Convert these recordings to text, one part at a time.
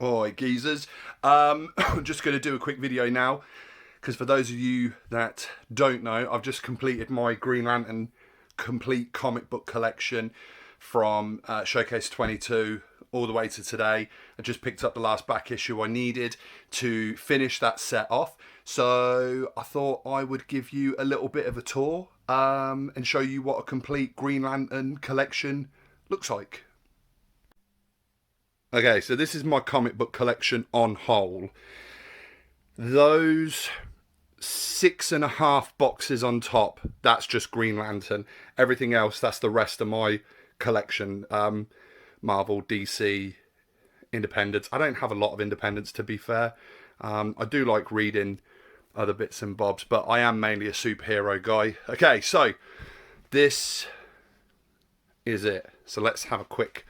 Alright, geezers. I'm just going to do a quick video now because for those of you that don't know, I've just completed my Green Lantern complete comic book collection from Showcase 22 all the way to today. I just picked up the last back issue I needed to finish that set off. So I thought I would give you a little bit of a tour and show you what a complete Green Lantern collection looks like. Okay, so this is my comic book collection on whole. Those 6.5 boxes on top, that's just Green Lantern. Everything else, that's the rest of my collection. Marvel, DC, Independence. I don't have a lot of Independence, to be fair. I do like reading other bits and bobs, but I am mainly a superhero guy. Okay, so this is it. So let's have a quick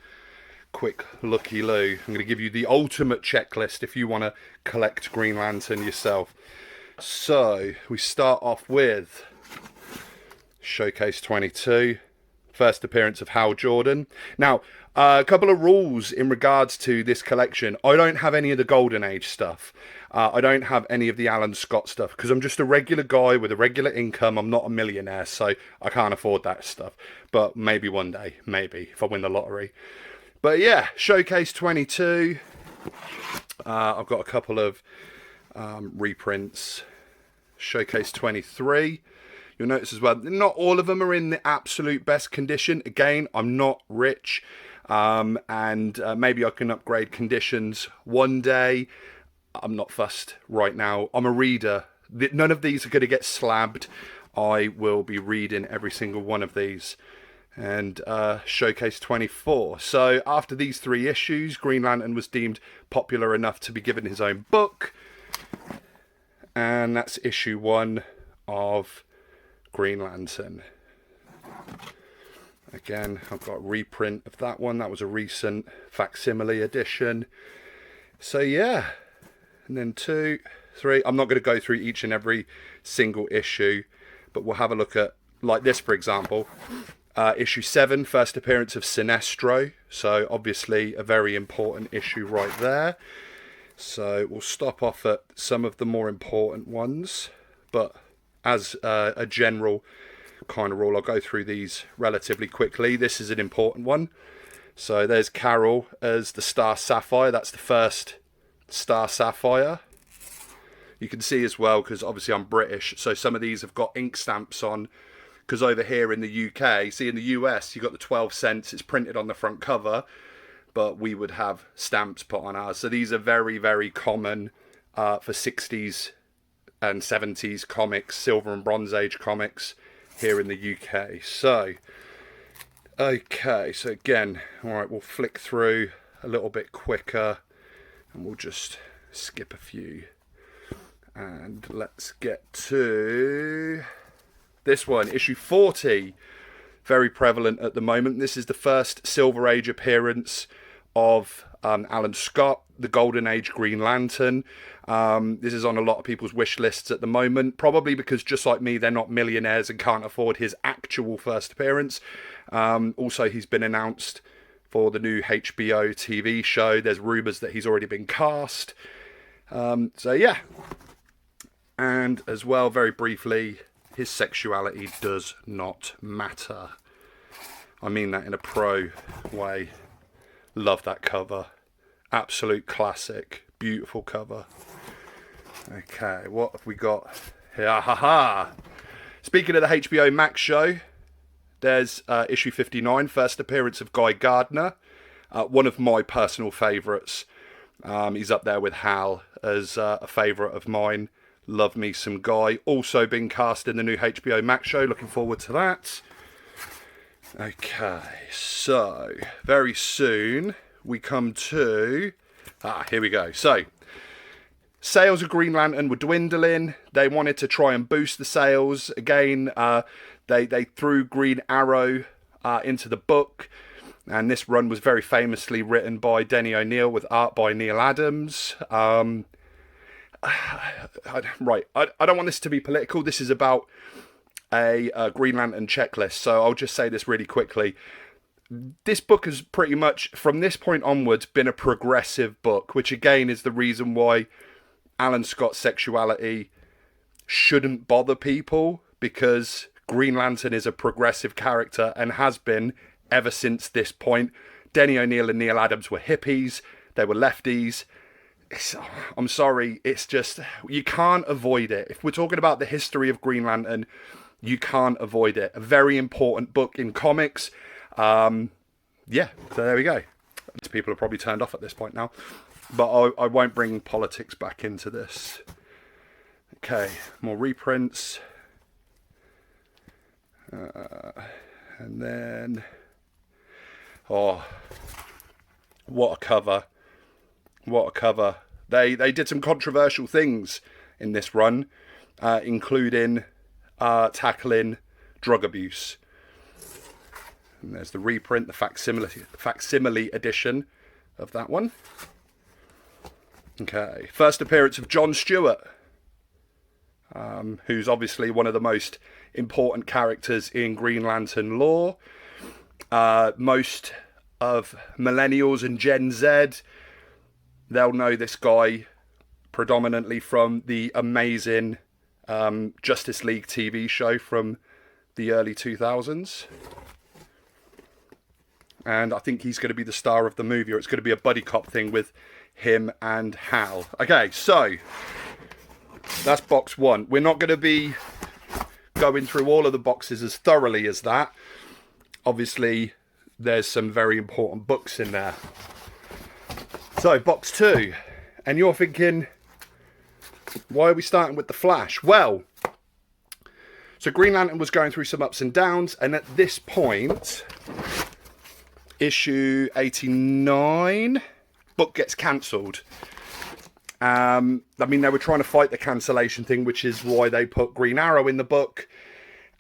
looky-loo. I'm going to give you the ultimate checklist if you want to collect Green Lantern yourself. So we start off with Showcase 22, first appearance of Hal Jordan. Now, a couple of rules in regards to this collection. I don't have any of the Golden Age stuff. I don't have any of the Alan Scott stuff because I'm just a regular guy with a regular income. I'm not a millionaire, so I can't afford that stuff. But maybe one day, maybe, if I win the lottery. But yeah, Showcase 22. I've got a couple of reprints. Showcase 23. You'll notice as well, not all of them are in the absolute best condition. Again, I'm not rich. And maybe I can upgrade conditions one day. I'm not fussed right now. I'm a reader. None of these are going to get slabbed. I will be reading every single one of these. And Showcase 24. So after these 3 issues, Green Lantern was deemed popular enough to be given his own book. And that's issue 1 of Green Lantern. Again, I've got a reprint of that one. That was a recent facsimile edition. So yeah. And then 2, 3. I'm not going to go through each and every single issue, but we'll have a look at, like this for example. Issue 7, first appearance of Sinestro. So obviously a very important issue right there. So we'll stop off at some of the more important ones. But as a general kind of rule, I'll go through these relatively quickly. This is an important one. So there's Carol as the Star Sapphire. That's the first Star Sapphire. You can see as well, because obviously I'm British, so some of these have got ink stamps on. Because over here in the UK, see in the US, you got the 12 cents, it's printed on the front cover, but we would have stamps put on ours. So these are very, very common for 60s and 70s comics, Silver and Bronze Age comics here in the UK. So, okay, so again, all right, we'll flick through a little bit quicker and we'll just skip a few. And let's get to this one, issue 40, very prevalent at the moment. This is the first Silver Age appearance of Alan Scott, the Golden Age Green Lantern. This is on a lot of people's wish lists at the moment, probably because just like me, they're not millionaires and can't afford his actual first appearance. Also, he's been announced for the new HBO TV show. There's rumours that he's already been cast. So yeah. And as well, very briefly, his sexuality does not matter. I mean that in a pro way. Love that cover. Absolute classic. Beautiful cover. Okay, what have we got here? Ha ha! Speaking of the HBO Max show, there's issue 59, first appearance of Guy Gardner. One of my personal favourites. He's up there with Hal as a favourite of mine. Love me some Guy. Also being cast in the new HBO Max show. Looking forward to that. Okay, so very soon we come to... here we go. So, sales of Green Lantern were dwindling. They wanted to try and boost the sales. Again, they threw Green Arrow into the book. And this run was very famously written by Denny O'Neil with art by Neil Adams. Right, I don't want this to be political. This is about a Green Lantern checklist, so I'll just say this really quickly. this book has pretty much, from this point onwards, been a progressive book, which again is the reason why Alan Scott's sexuality shouldn't bother people, because Green Lantern is a progressive character and has been ever since this point. Denny O'Neil and Neil Adams were hippies. They were lefties. I'm sorry, it's just, you can't avoid it. If we're talking about the history of Green Lantern, you can't avoid it. A very important book in comics. Yeah, so there we go. People are probably turned off at this point now, but I won't bring politics back into this. Okay, more reprints. And then, oh, what a cover. What a cover. They did some controversial things in this run, including tackling drug abuse. And there's the reprint, the facsimile edition of that one. Okay, first appearance of John Stewart, who's obviously one of the most important characters in Green Lantern lore. Most of millennials and Gen Z, they'll know this guy predominantly from the amazing Justice League TV show from the early 2000s. And I think he's going to be the star of the movie, or it's going to be a buddy cop thing with him and Hal. Okay, so that's box one. We're not going to be going through all of the boxes as thoroughly as that. Obviously, there's some very important books in there. So, box two. And you're thinking, why are we starting with the Flash? Well, so Green Lantern was going through some ups and downs, and at this point, issue 89, book gets cancelled. I mean, they were trying to fight the cancellation thing, which is why they put Green Arrow in the book.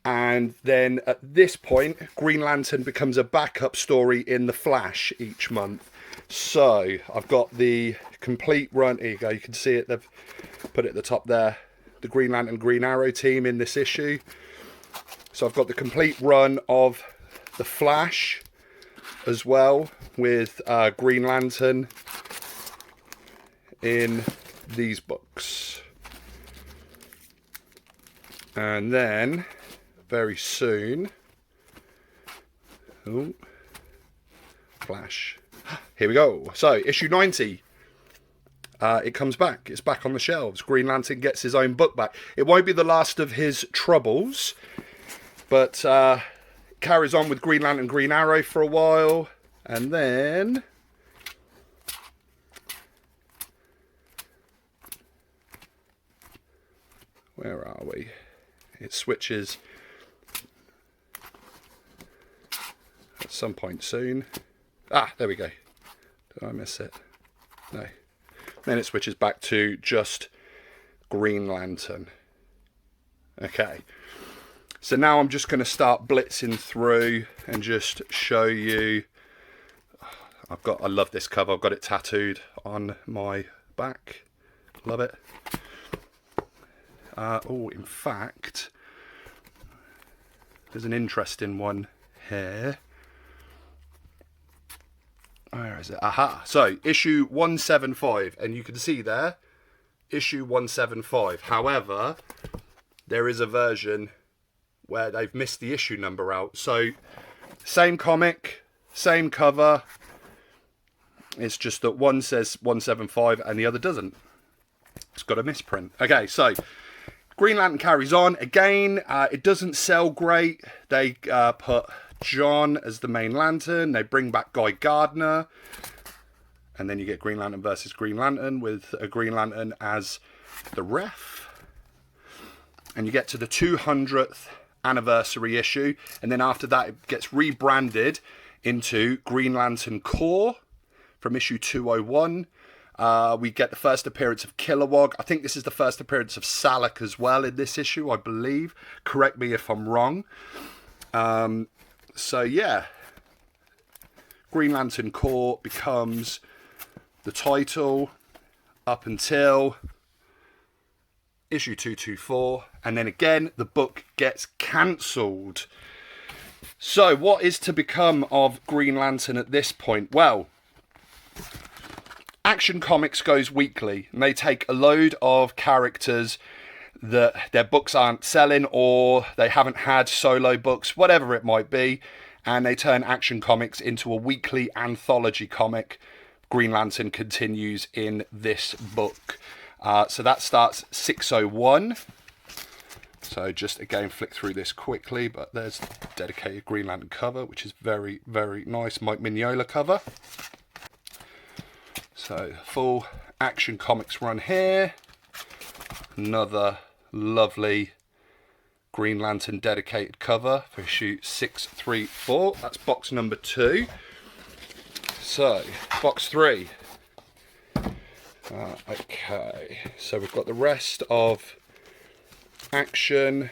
And then at this point, Green Lantern becomes a backup story in the Flash each month. So I've got the complete run. Here you go. You can see it. They've put it at the top there. The Green Lantern Green Arrow team in this issue. So I've got the complete run of the Flash as well, with Green Lantern in these books. And then very soon, oh, Flash. Here we go. So issue 90. It comes back. It's back on the shelves. Green Lantern gets his own book back. It won't be the last of his troubles, but carries on with Green Lantern Green Arrow for a while, and then where are we? It switches at some point soon. Ah, there we go. Did I miss it? No. Then it switches back to just Green Lantern. Okay. So now I'm just going to start blitzing through and just show you. I love this cover. I've got it tattooed on my back. Love it. In fact, there's an interesting one here. Where is it? Aha. So, issue 175. And you can see there, issue 175. However, there is a version where they've missed the issue number out. So, same comic, same cover. It's just that one says 175 and the other doesn't. It's got a misprint. Okay, so Green Lantern carries on. Again, it doesn't sell great. They put John as the main Lantern. They bring back Guy Gardner. And then you get Green Lantern versus Green Lantern with a Green Lantern as the ref. And you get to the 200th anniversary issue. And then after that, it gets rebranded into Green Lantern Corps from issue 201. We get the first appearance of Kilowog. I think this is the first appearance of Salak as well in this issue, I believe. Correct me if I'm wrong. So yeah, Green Lantern Corps becomes the title up until issue 224, and then again the book gets cancelled. So what is to become of Green Lantern at this point? Well, Action Comics goes weekly, and they take a load of characters that their books aren't selling, or they haven't had solo books, whatever it might be, and they turn Action Comics into a weekly anthology comic. Green Lantern continues in this book. So that starts 601. So just again flick through this quickly, but there's the dedicated Green Lantern cover, which is very, very nice. Mike Mignola cover. So full Action Comics run here. Another lovely Green Lantern dedicated cover for issue 634. That's box number 2. So box 3. Okay, so we've got the rest of Action.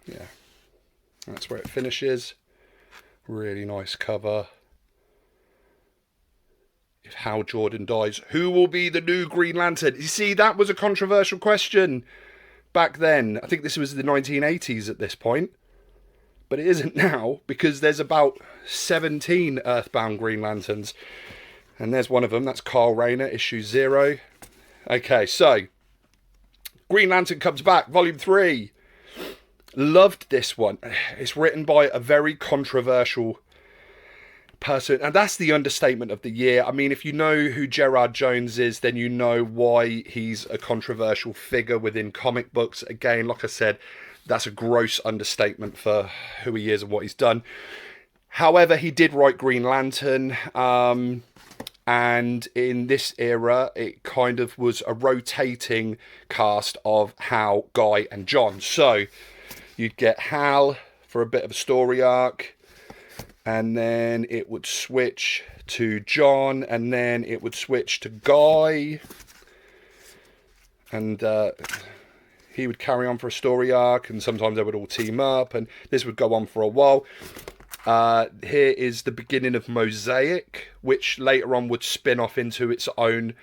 Yeah, that's where it finishes. Really nice cover. If Hal Jordan dies, who will be the new Green Lantern? You see, that was a controversial question back then. I think this was the 1980s at this point. But it isn't now, because there's about 17 Earthbound Green Lanterns. And there's one of them. That's Kyle Rayner, issue 0. Okay, so Green Lantern comes back, volume 3. Loved this one. It's written by a very controversial person, and that's the understatement of the year. I mean, if you know who Geoff Johns is, then you know why he's a controversial figure within comic books. Again, like I said, that's a gross understatement for who he is and what he's done. However, he did write Green Lantern, and in this era, it kind of was a rotating cast of Hal, Guy, and John. So you'd get Hal for a bit of a story arc, and then it would switch to John, and then it would switch to Guy, and he would carry on for a story arc, and sometimes they would all team up, and this would go on for a while. Here is the beginning of Mosaic, which later on would spin off into its own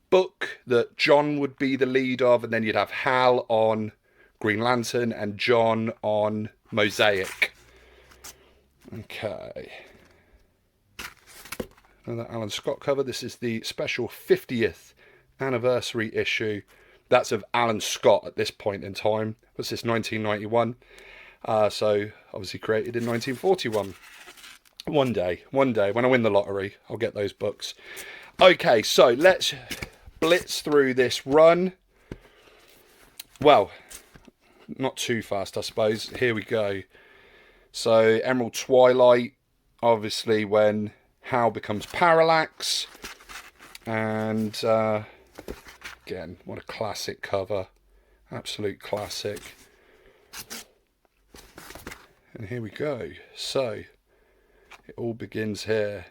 book that John would be the lead of, and then you'd have Hal on Green Lantern and John on Mosaic. Okay. Another Alan Scott cover. This is the special 50th anniversary issue. That's of Alan Scott at this point in time. What's this, 1991? So obviously created in 1941. One day, when I win the lottery, I'll get those books. Okay, so let's blitz through this run. Well, not too fast, I suppose. Here we go. So Emerald Twilight, obviously when Hal becomes Parallax. And again, what a classic cover. Absolute classic. And here we go. So it all begins here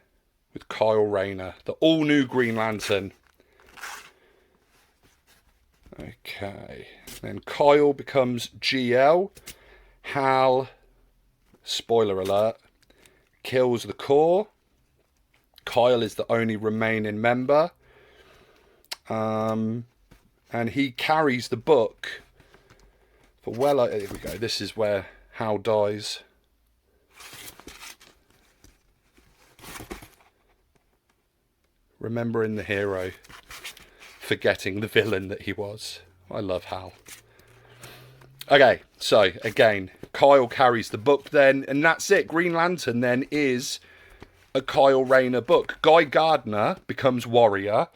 with Kyle Rayner, the all-new Green Lantern. Okay. Then Kyle becomes GL. Hal, spoiler alert, kills the Corps. Kyle is the only remaining member. And he carries the book for here we go. This is where Hal dies. Remembering the hero, forgetting the villain that he was. I love Hal. Okay, so again, Kyle carries the book then, and that's it. Green Lantern then is a Kyle Rayner book. Guy Gardner becomes Warrior.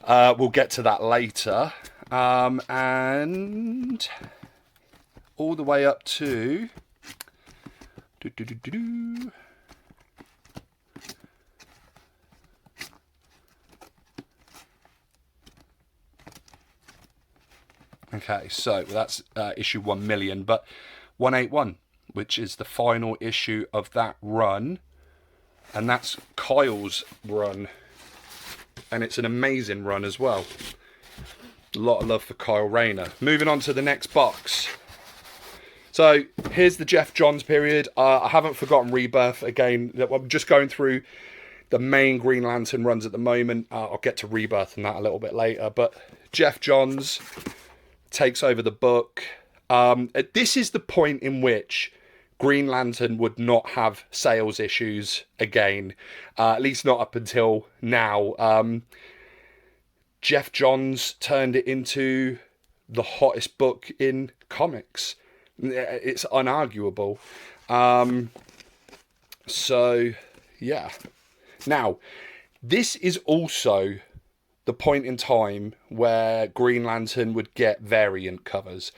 We'll get to that later. And all the way up to okay, so that's issue 1 million, but 181, which is the final issue of that run, and that's Kyle's run, and it's an amazing run as well. A lot of love for Kyle Rayner. Moving on to the next box. So here's the Geoff Johns period. I haven't forgotten Rebirth. Again, I'm just going through the main Green Lantern runs at the moment. I'll get to Rebirth and that a little bit later. But Geoff Johns takes over the book. This is the point in which Green Lantern would not have sales issues again, at least not up until now. Geoff Johns turned it into the hottest book in comics. It's unarguable. So, yeah. Now, this is also the point in time where Green Lantern would get variant covers.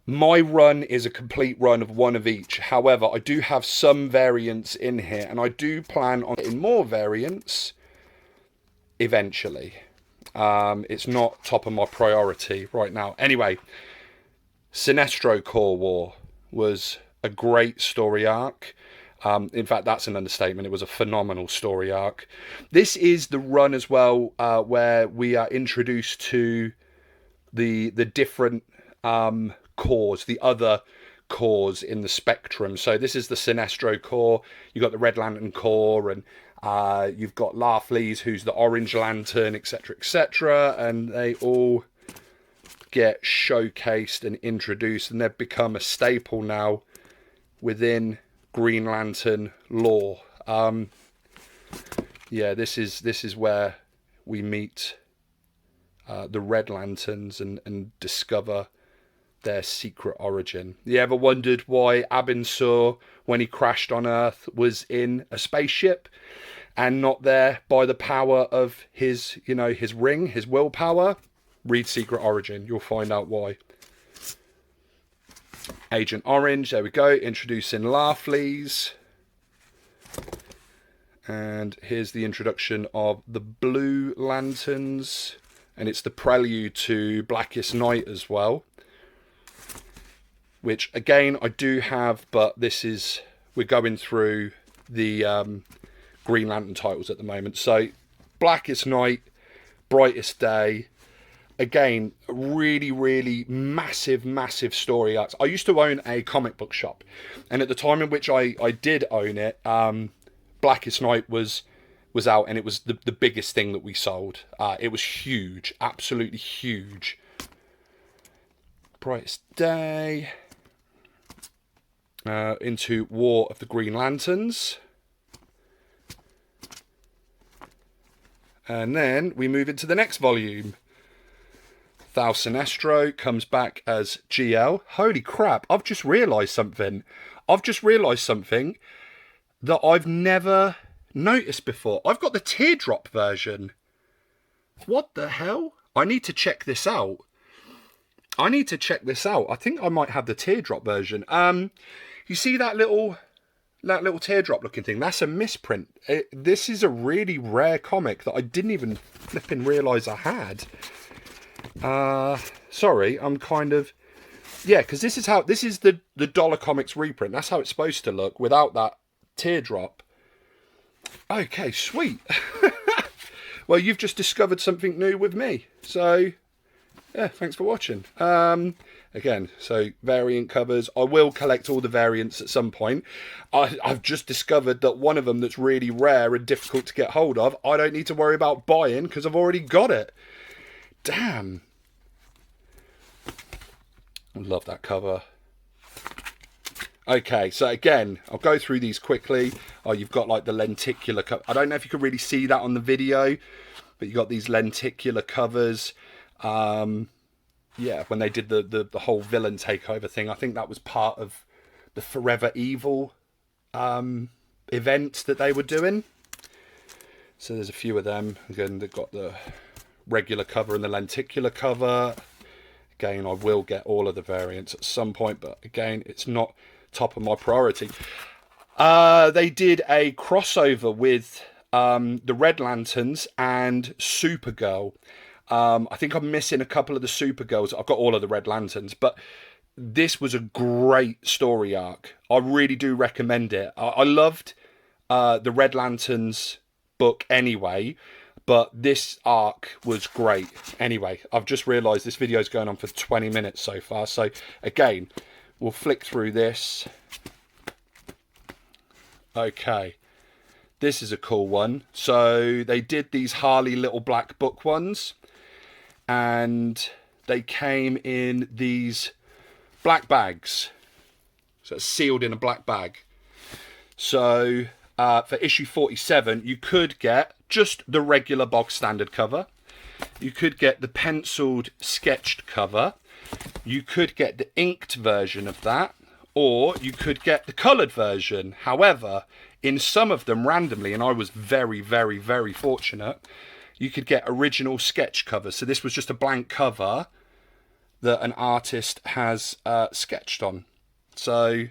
My run is a complete run of one of each. However, I do have some variants in here, and I do plan on getting more variants eventually. It's not top of my priority right now. Anyway, Sinestro Corps War was a great story arc. In fact, that's an understatement. It was a phenomenal story arc. This is the run as well where we are introduced to the different corps, the other corps in the spectrum. So this is the Sinestro Corps. You've got the Red Lantern Corps, and you've got Larfleeze, who's the Orange Lantern, etc., etc. And they all get showcased and introduced, and they've become a staple now within Green Lantern lore. Yeah, this is where we meet the Red Lanterns and discover their secret origin. You ever wondered why Abin Sur, when he crashed on Earth, was in a spaceship and not there by the power of his, his ring, his willpower? Read Secret Origin, you'll find out why. Agent Orange, there we go, introducing Larfleeze. And here's the introduction of the Blue Lanterns, and it's the prelude to Blackest Night as well, which again I do have, but we're going through the Green Lantern titles at the moment. So Blackest Night, Brightest Day, again, really, really massive story arcs. I used to own a comic book shop, and at the time in which I did own it, Blackest Night was out, and it was the biggest thing that we sold. It was huge, absolutely huge. Brightest Day, into War of the Green Lanterns, and then we move into the next volume. Thal Sinestro comes back as GL. Holy crap, I've just realised something. That I've never noticed before. I've got the teardrop version. What the hell? I need to check this out. I think I might have the teardrop version. You see that little teardrop looking thing? That's a misprint. This is a really rare comic that I didn't even flipping realise I had. Sorry, I'm kind of... Yeah, because this is the Dollar Comics reprint. That's how it's supposed to look without that teardrop. Okay, sweet. Well, you've just discovered something new with me. So, yeah, thanks for watching. Again, so variant covers. I will collect all the variants at some point. I've just discovered that one of them that's really rare and difficult to get hold of, I don't need to worry about buying because I've already got it. Damn. I love that cover. Okay, so again, I'll go through these quickly. Oh, you've got like the lenticular cover. I don't know if you can really see that on the video, but you've got these lenticular covers. Yeah, when they did the whole villain takeover thing, I think that was part of the Forever Evil event that they were doing. So there's a few of them. Again, they've got the regular cover and the lenticular cover. Again, I will get all of the variants at some point, but again, it's not top of my priority. They did a crossover with the Red Lanterns and Supergirl. I think I'm missing a couple of the Supergirls. I've got all of the Red Lanterns, but this was a great story arc. I really do recommend it. I loved the Red Lanterns book anyway, but this arc was great. Anyway, I've just realised this video is going on for 20 minutes so far. So again, we'll flick through this. Okay, this is a cool one. So they did these Harley Little Black Book ones, and they came in these black bags. So it's sealed in a black bag. So for issue 47, you could get just the regular bog standard cover. You could get the penciled sketched cover. You could get the inked version of that. Or you could get the coloured version. However, in some of them randomly, and I was very, very, very fortunate, you could get original sketch covers. So this was just a blank cover that an artist has sketched on. So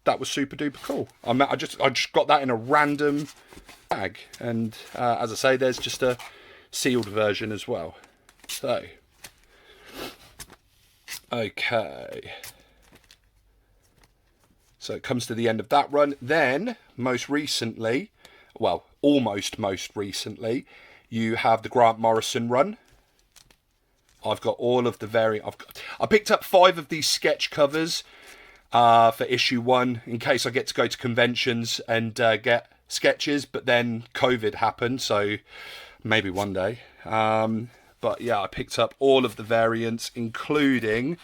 that was super duper cool. I just got that in a random bag. And as I say, there's just a sealed version as well. So, okay. So it comes to the end of that run. Then, most recently, well, almost most recently, you have the Grant Morrison run. I've got all of the I picked up 5 of these sketch covers for issue 1 in case I get to go to conventions and get sketches, but then COVID happened, so maybe one day. But yeah, I picked up all of the variants, including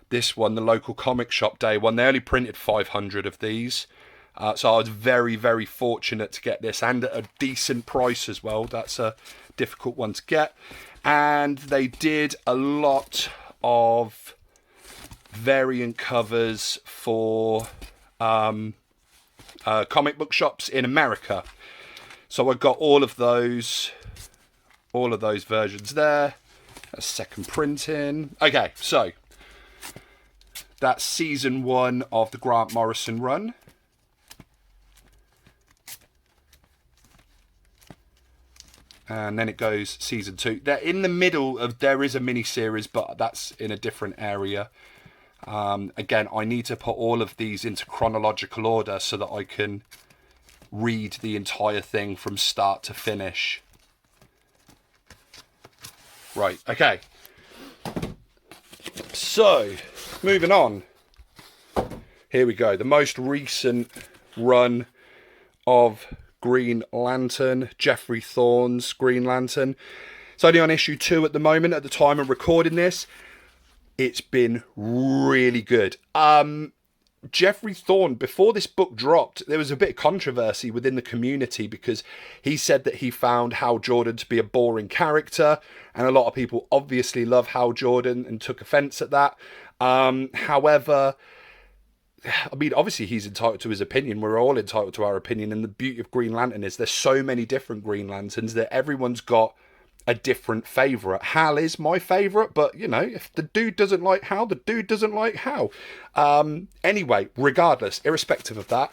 this one, the local comic shop day one. They only printed 500 of these. So I was very, very fortunate to get this, and at a decent price as well. That's a difficult one to get. And they did a lot of variant covers for comic book shops in America. So I got all of those versions there. A second printing. Okay, so that's season 1 of the Grant Morrison run. And then it goes season 2. They're in the middle of, there is a mini series, but that's in a different area. Again, I need to put all of these into chronological order so that I can read the entire thing from start to finish. Right, okay. So, moving on. Here we go. The most recent run of Green Lantern, Geoffrey Thorne's Green Lantern. It's only on issue 2 at the moment, at the time of recording this. It's been really good. Geoffrey Thorne, before this book dropped, there was a bit of controversy within the community because he said that he found Hal Jordan to be a boring character, and a lot of people obviously love Hal Jordan and took offence at that. However, I mean, obviously he's entitled to his opinion. We're all entitled to our opinion, and the beauty of Green Lantern is there's so many different Green Lanterns that everyone's got a different favourite. Hal is my favourite, but, you know, if the dude doesn't like Hal, the dude doesn't like Hal. Anyway, regardless, irrespective of that,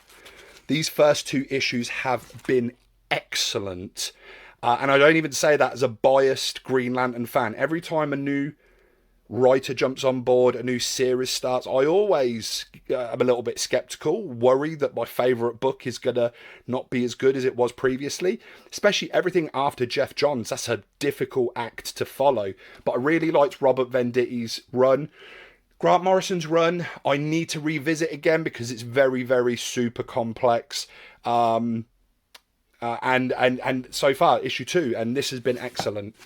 these first 2 issues have been excellent. And I don't even say that as a biased Green Lantern fan. Every time a new writer jumps on board, a new series starts, I always am a little bit skeptical, worry that my favourite book is gonna not be as good as it was previously, especially everything after Geoff Johns. That's a difficult act to follow, but I really liked Robert Venditti's run. Grant Morrison's run, I need to revisit again because it's very, very super complex. And so far, issue 2, and this has been excellent.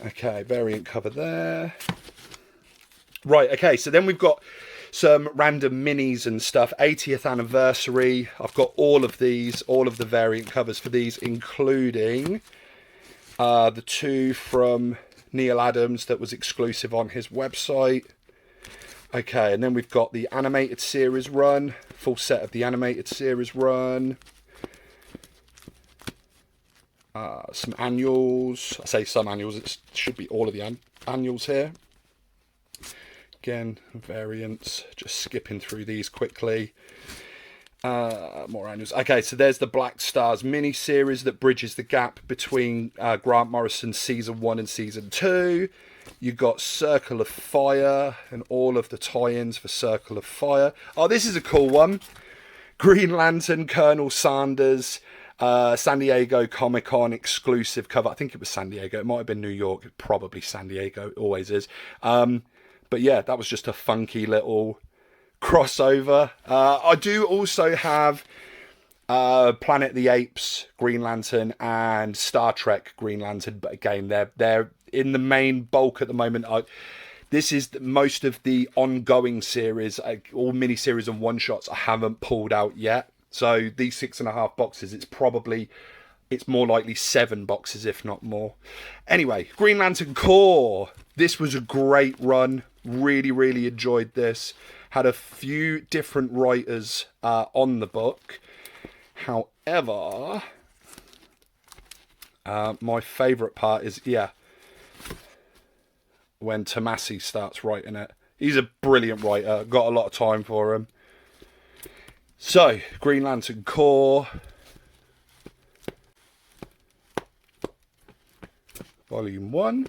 Okay, variant cover there. Right, okay, so then we've got some random minis and stuff. 80th anniversary. I've got all of these, all of the variant covers for these, including the 2 from Neil Adams that was exclusive on his website. Okay, and then we've got the animated series run, full set of the animated series run. Some annuals. I say some annuals, it should be all of the annuals here. Again, variants, just skipping through these quickly. More annuals. Okay, so there's the Black Stars mini-series that bridges the gap between Grant Morrison's Season 1 and Season 2. You've got Circle of Fire and all of the tie-ins for Circle of Fire. Oh, this is a cool one. Green Lantern, Colonel Sanders, San Diego Comic-Con exclusive cover. I think it was San Diego. It might have been New York. Probably San Diego. It always is. But yeah, that was just a funky little crossover. I do also have Planet of the Apes Green Lantern and Star Trek Green Lantern, but again, they're in the main bulk at the moment. This is most of the ongoing series, all mini-series and one-shots I haven't pulled out yet. So these 6.5 boxes, it's more likely 7 boxes, if not more. Anyway, Green Lantern Corps. This was a great run. Really, really enjoyed this. Had a few different writers on the book. However, my favourite part is, when Tomasi starts writing it. He's a brilliant writer. Got a lot of time for him. So, Green Lantern Corps. Volume 1.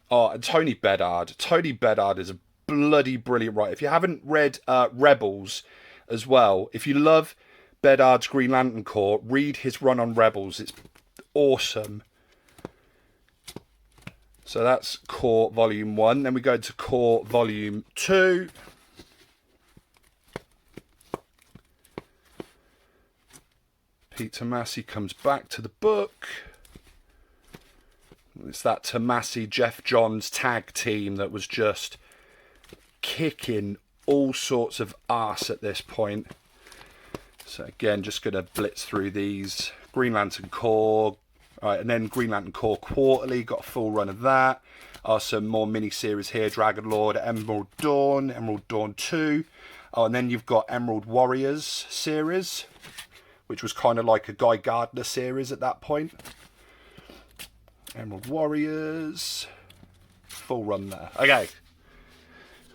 Oh, and Tony Bedard. Tony Bedard is a bloody brilliant writer. If you haven't read Rebels as well, if you love Bedard's Green Lantern Corps, read his run on Rebels. It's awesome. So that's Corps Volume 1. Then we go to Corps Volume 2. Pete Tomasi comes back to the book. It's that Tomasi Geoff Johns tag team that was just kicking all sorts of arse at this point. So again, just going to blitz through these. Green Lantern Corps. All right, and then Green Lantern Corps Quarterly, got a full run of that. Some more mini-series here, Dragon Lord, Emerald Dawn 2. Oh, and then you've got Emerald Warriors series, which was kind of like a Guy Gardner series at that point. Emerald Warriors, full run there. Okay,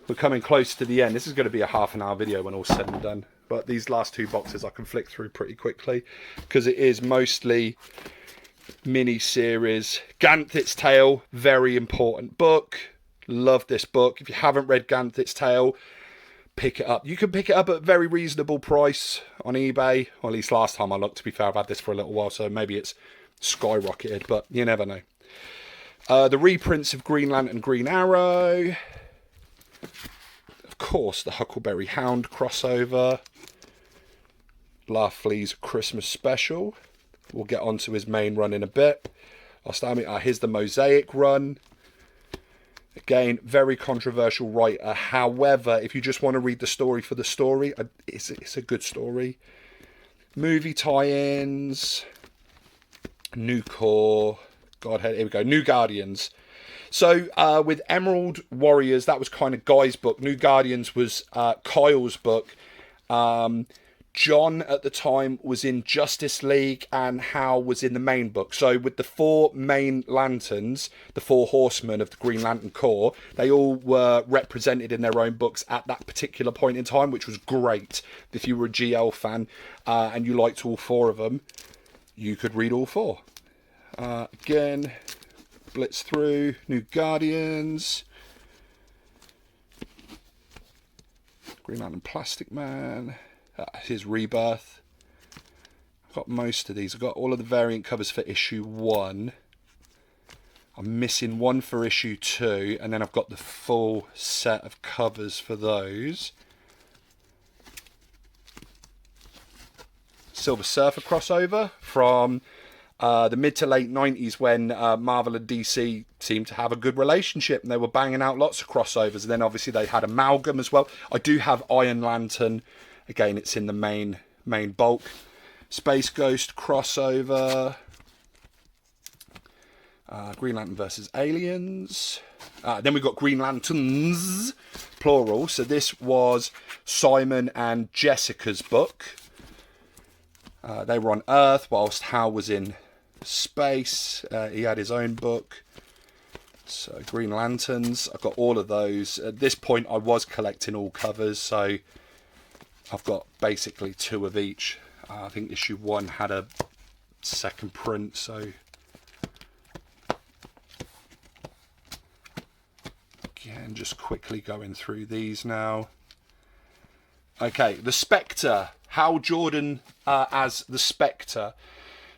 we're coming close to the end. This is going to be a half-an-hour video when all's said and done. But these last 2 boxes I can flick through pretty quickly because it is mostly mini-series. Ganthit's Tale, very important book. Love this book. If you haven't read Ganthit's Tale, pick it up. You can pick it up at a very reasonable price on eBay. Or at least last time I looked, to be fair. I've had this for a little while, so maybe it's skyrocketed, but you never know. The reprints of Green Lantern, Green Arrow. Of course, the Huckleberry Hound crossover. Laughly's Christmas special. We'll get onto his main run in a bit. Here's the Mosaic run. Again, very controversial writer. However, if you just want to read the story for the story, it's a good story. Movie tie-ins. New Corps. Godhead. Here we go. New Guardians. So with Emerald Warriors, that was kind of Guy's book. New Guardians was Kyle's book. John at the time was in Justice League and Hal was in the main book. So with the 4 main lanterns, the 4 horsemen of the Green Lantern Corps, they all were represented in their own books at that particular point in time, which was great. If you were a GL fan and you liked all 4 of them, you could read all 4. Again, blitz through. New Guardians. Green Lantern Plastic Man. His Rebirth. I've got most of these. I've got all of the variant covers for issue 1. I'm missing one for issue 2. And then I've got the full set of covers for those. Silver Surfer crossover from the mid to late 90s when Marvel and DC seemed to have a good relationship and they were banging out lots of crossovers. And then obviously they had Amalgam as well. I do have Iron Lantern. Again, it's in the main bulk. Space Ghost crossover. Green Lantern versus Aliens. Then we've got Green Lanterns, plural. So this was Simon and Jessica's book. They were on Earth whilst Hal was in space. He had his own book. So Green Lanterns. I've got all of those. At this point, I was collecting all covers, so I've got basically 2 of each. I think issue 1 had a second print, so again, just quickly going through these now. Okay, the Spectre. Hal Jordan as the Spectre.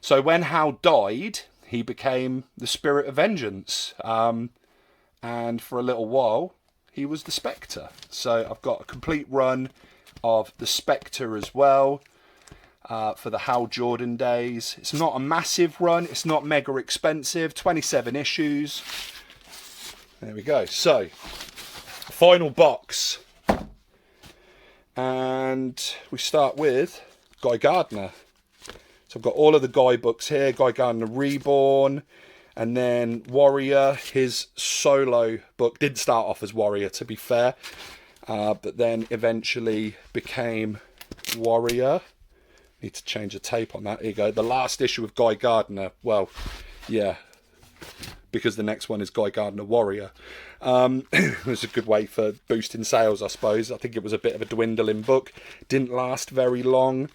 So when Hal died, he became the Spirit of Vengeance. And for a little while, he was the Spectre. So I've got a complete run of the Spectre as well for the Hal Jordan days. It's not a massive run. It's not mega expensive. 27 issues. There we go. So, final box. And we start with Guy Gardner. So I've got all of the Guy books here. Guy Gardner Reborn. And then Warrior, his solo book. Didn't start off as Warrior, to be fair. But then eventually became Warrior. Need to change the tape on that. Here you go. The last issue of Guy Gardner. Well, yeah. Because the next one is Guy Gardner Warrior. It was a good way for boosting sales, I suppose. I think it was a bit of a dwindling book. Didn't last very long.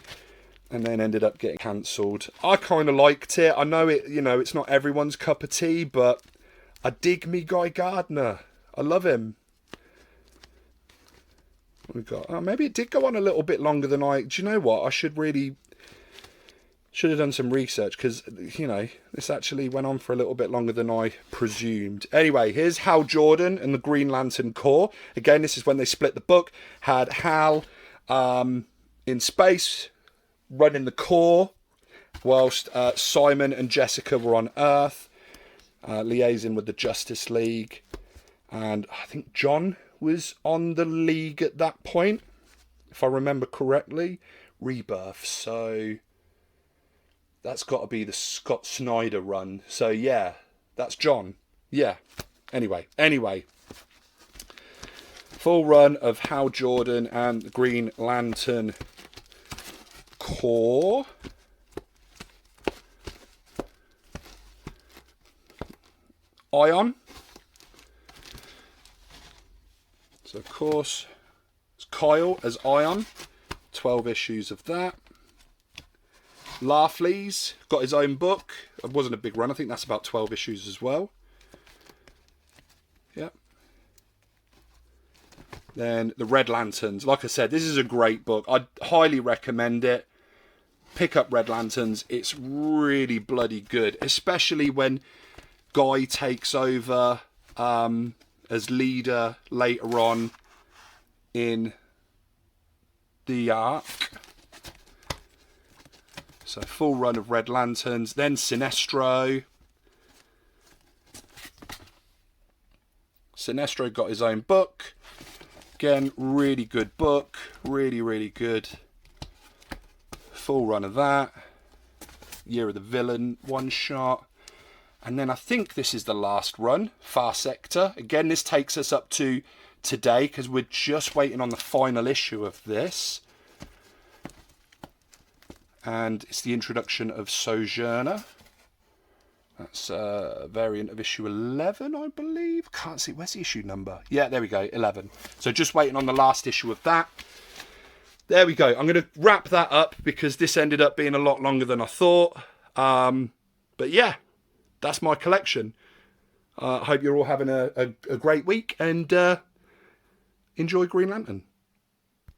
And then ended up getting cancelled. I kind of liked it. I know it, it's not everyone's cup of tea, but I dig me Guy Gardner. I love him. What we got? Oh, maybe it did go on a little bit longer than do you know what? I should have done some research, because, this actually went on for a little bit longer than I presumed. Anyway, here's Hal Jordan and the Green Lantern Corps. Again, this is when they split the book. Had Hal in space, running the Corps, whilst Simon and Jessica were on Earth, liaising with the Justice League. And I think John was on the League at that point, if I remember correctly. Rebirth, so that's got to be the Scott Snyder run. So yeah, that's John. Yeah. Anyway. Full run of Hal Jordan and the Green Lantern Corps. Ion. So of course, it's Kyle as Ion. 12 issues of that. Laughley's got his own book. It wasn't a big run. I think that's about 12 issues as well. Yep. Then the Red Lanterns. Like I said, this is a great book. I'd highly recommend it. Pick up Red Lanterns. It's really bloody good. Especially when Guy takes over as leader later on in the arc. So full run of Red Lanterns. Then Sinestro. Sinestro got his own book. Again, really good book. Really good. Full run of that. Year of the Villain one shot. And then I think this is the last run. Far Sector. Again, this takes us up to today, because we're just waiting on the final issue of this. And it's the introduction of Sojourner. That's a variant of issue 11, I believe. Can't see. Where's the issue number? Yeah, there we go. 11. So just waiting on the last issue of that. There we go. I'm going to wrap that up, because this ended up being a lot longer than I thought. But yeah, that's my collection. I hope you're all having a great week, and enjoy Green Lantern.